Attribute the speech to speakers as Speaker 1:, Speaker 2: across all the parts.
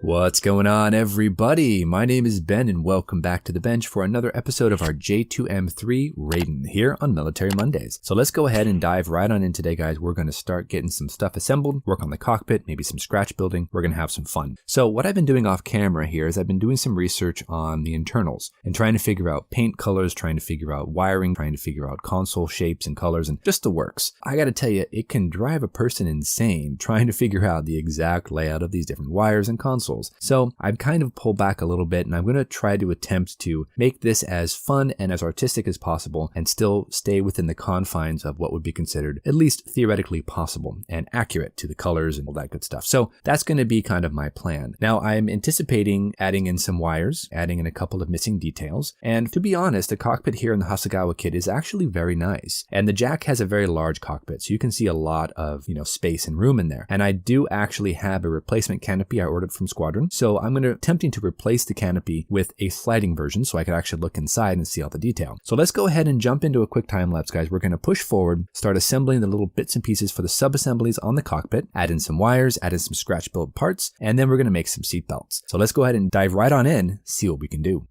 Speaker 1: What's going on, everybody? My name is Ben and welcome back to the bench for another episode of our J2M3 Raiden here on Military Mondays. So let's go ahead and dive right on in today, guys. We're going to start getting some stuff assembled, work on the cockpit, maybe some scratch building. We're going to have some fun. So what I've been doing off camera here is I've been doing some research on the internals and trying to figure out paint colors, trying to figure out wiring, trying to figure out console shapes and colors and just the works. I got to tell you, it can drive a person insane trying to figure out the exact layout of these different wires and consoles. So I've kind of pulled back a little bit and I'm going to try to attempt to make this as fun and as artistic as possible and still stay within the confines of what would be considered at least theoretically possible and accurate to the colors and all that good stuff. So that's going to be kind of my plan. Now I'm anticipating adding in some wires, adding in a couple of missing details. And to be honest, the cockpit here in the Hasegawa kit is actually very nice. And the Jack has a very large cockpit, so you can see a lot of, space and room in there. And I do actually have a replacement canopy I ordered from Squadron. So I'm attempting to replace the canopy with a sliding version so I could actually look inside and see all the detail. So let's go ahead and jump into a quick time lapse, guys. We're going to push forward, start assembling the little bits and pieces for the sub-assemblies on the cockpit, add in some wires, add in some scratch build parts, and then we're going to make some seat belts. So let's go ahead and dive right on in, see what we can do.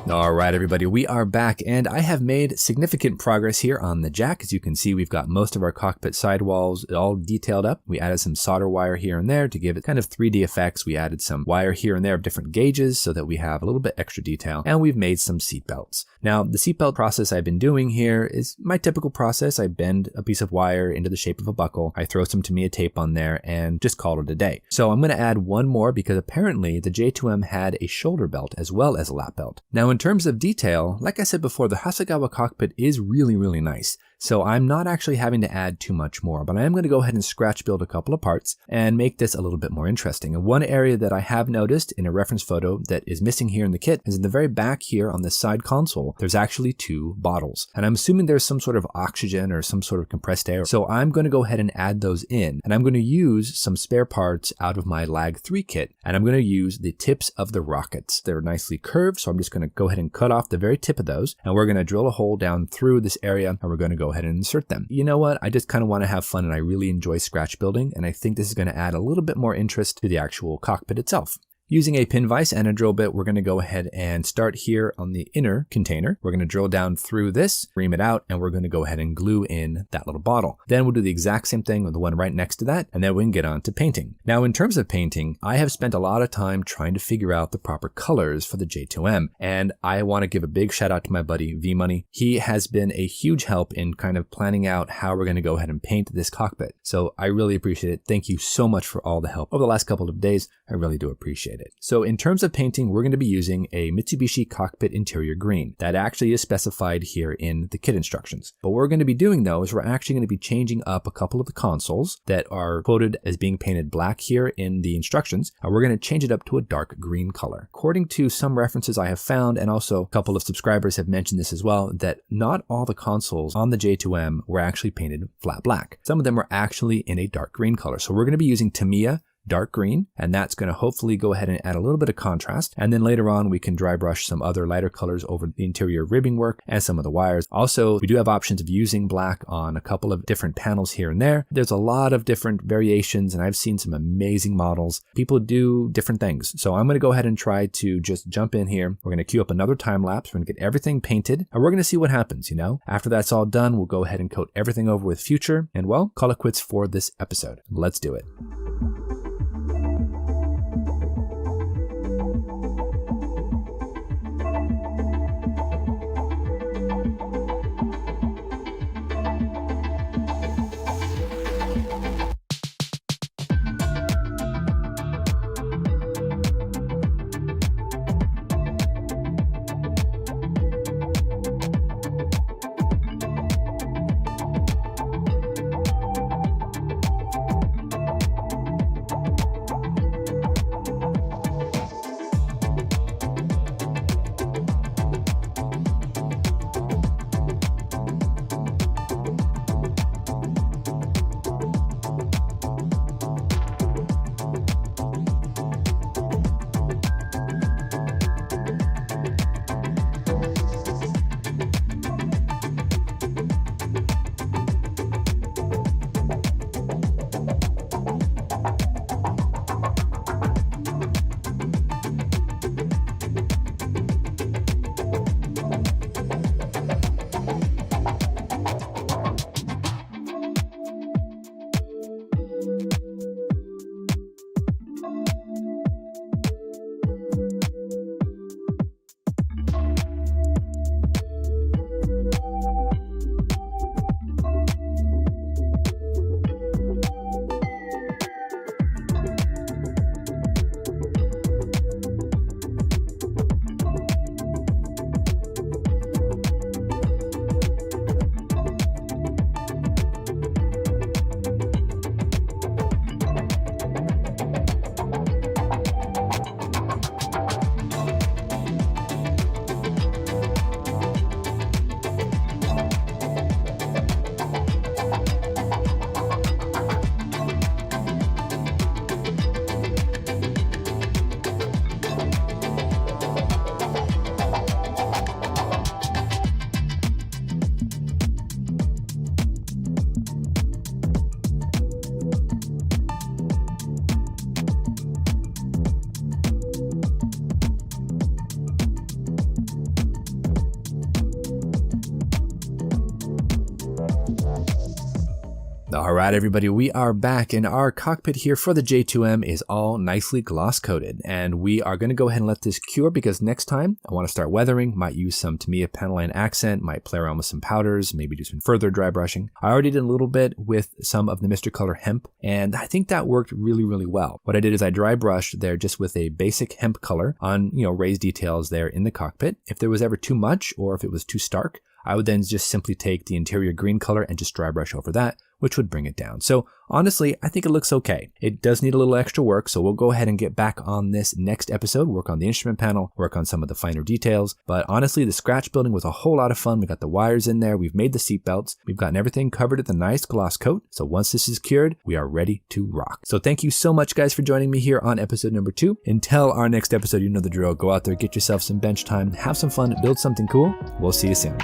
Speaker 1: All right, everybody, we are back, and I have made significant progress here on the jack. As you can see, we've got most of our cockpit sidewalls all detailed up. We added some solder wire here and there to give it kind of 3D effects. We added some wire here and there of different gauges so that we have a little bit extra detail, and we've made some seat belts. Now, the seatbelt process I've been doing here is my typical process. I bend a piece of wire into the shape of a buckle. I throw some Tamiya tape on there and just call it a day. So I'm going to add one more because apparently the J2M had a shoulder belt as well as a lap belt. Now, in terms of detail, like I said before, the Hasegawa cockpit is really, really nice. So I'm not actually having to add too much more, but I am going to go ahead and scratch build a couple of parts and make this a little bit more interesting. And one area that I have noticed in a reference photo that is missing here in the kit is in the very back here on the side console, there's actually 2 bottles. And I'm assuming there's some sort of oxygen or some sort of compressed air. So I'm going to go ahead and add those in, and I'm going to use some spare parts out of my Lag 3 kit, and I'm going to use the tips of the rockets. They're nicely curved, so I'm just going to go ahead and cut off the very tip of those, and we're going to drill a hole down through this area, and we're going to go ahead and insert them. You know what? I just kind of want to have fun, and I really enjoy scratch building, and I think this is going to add a little bit more interest to the actual cockpit itself. Using a pin vise and a drill bit, we're going to go ahead and start here on the inner container. We're going to drill down through this, ream it out, and we're going to go ahead and glue in that little bottle. Then we'll do the exact same thing with the one right next to that, and then we can get on to painting. Now, in terms of painting, I have spent a lot of time trying to figure out the proper colors for the J2M, and I want to give a big shout out to my buddy V-Money. He has been a huge help in kind of planning out how we're going to go ahead and paint this cockpit. So I really appreciate it. Thank you so much for all the help over the last couple of days. I really do appreciate it. So in terms of painting, we're going to be using a Mitsubishi Cockpit Interior Green. That actually is specified here in the kit instructions. But what we're going to be doing though is we're actually going to be changing up a couple of the consoles that are quoted as being painted black here in the instructions. We're going to change it up to a dark green color. According to some references I have found, and also a couple of subscribers have mentioned this as well, that not all the consoles on the J2M were actually painted flat black. Some of them were actually in a dark green color. So we're going to be using Tamiya dark green, and that's going to hopefully go ahead and add a little bit of contrast. And then later on, we can dry brush some other lighter colors over the interior ribbing work and some of the wires. Also, we do have options of using black on a couple of different panels here and there. There's a lot of different variations, and I've seen some amazing models. People do different things. So I'm going to go ahead and try to just jump in here. We're going to queue up another time lapse. We're going to get everything painted, and we're going to see what happens, you know? After that's all done, we'll go ahead and coat everything over with Future, and well, call it quits for this episode. Let's do it. All right, everybody, we are back, and our cockpit here for the J2M is all nicely gloss coated, and we are going to go ahead and let this cure because next time I want to start weathering, might use some Tamiya Panaline accent, might play around with some powders, maybe do some further dry brushing. I already did a little bit with some of the Mr. Color hemp, and I think that worked really well. What I did is I dry brushed there just with a basic hemp color on, raised details there in the cockpit. If there was ever too much or if it was too stark, I would then just simply take the interior green color and just dry brush over that, which would bring it down. So honestly, I think it looks okay. It does need a little extra work, so we'll go ahead and get back on this next episode, work on the instrument panel, work on some of the finer details. But honestly, the scratch building was a whole lot of fun. We got the wires in there, we've made the seat belts, we've gotten everything covered with a nice gloss coat. So once this is cured, we are ready to rock. So thank you so much, guys, for joining me here on episode number 2. Until our next episode, you know the drill. Go out there, get yourself some bench time, have some fun, build something cool. We'll see you soon.